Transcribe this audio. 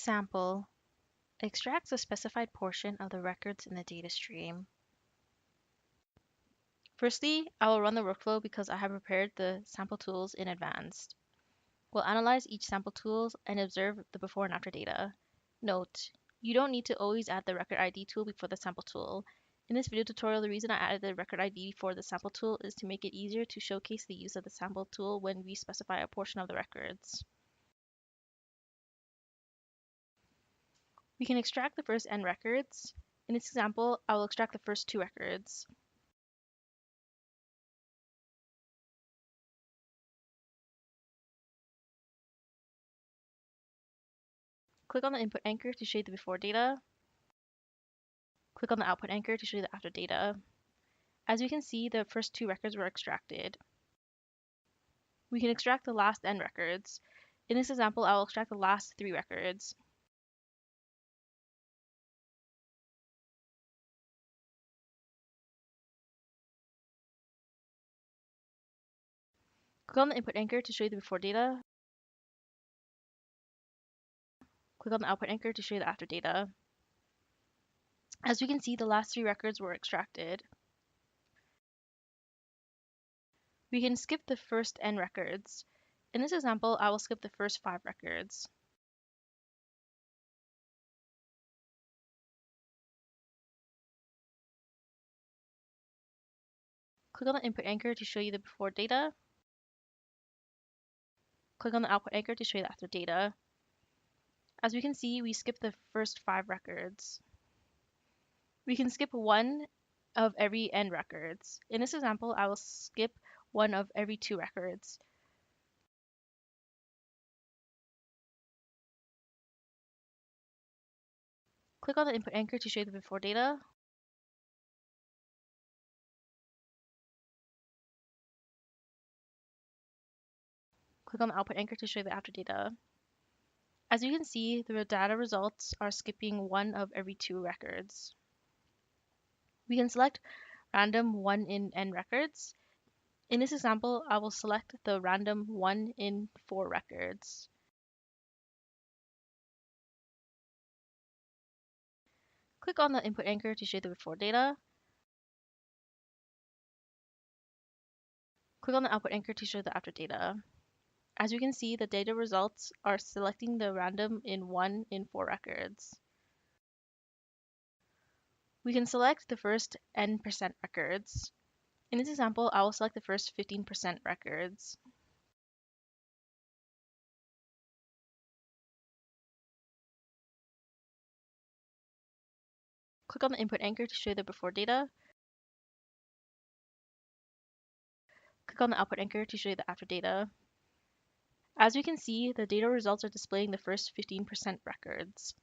Sample extracts a specified portion of the records in the data stream. Firstly, I will run the workflow because I have prepared the sample tools in advance. We'll analyze each sample tools and observe the before and after data. Note, you don't need to always add the record ID tool before the sample tool. In this video tutorial, the reason I added the record ID for the sample tool is to make it easier to showcase the use of the sample tool when we specify a portion of the records. We can extract the first n records. In this example, I will extract the first 2 records. Click on the input anchor to show you the before data. Click on the output anchor to show you the after data. As we can see, the first 2 records were extracted. We can extract the last n records. In this example, I will extract the last 3 records. Click on the input anchor to show you the before data. Click on the output anchor to show you the after data. As we can see, the last 3 records were extracted. We can skip the first n records. In this example, I will skip the first 5 records. Click on the input anchor to show you the before data. Click on the output anchor to show you the after data. As we can see, we skip the first 5 records. We can skip 1 of every n records. In this example, I will skip 1 of every 2 records. Click on the input anchor to show you the before data. Click on the output anchor to show you the after data. As you can see, the data results are skipping 1 of every 2 records. We can select random 1 in n records. In this example, I will select the random 1 in 4 records. Click on the input anchor to show you the before data. Click on the output anchor to show the after data. As you can see, the data results are selecting the random in 1 in 4 records. We can select the first n% records. In this example, I will select the first 15% records. Click on the input anchor to show you the before data. Click on the output anchor to show you the after data. As we can see, the data results are displaying the first 15% records.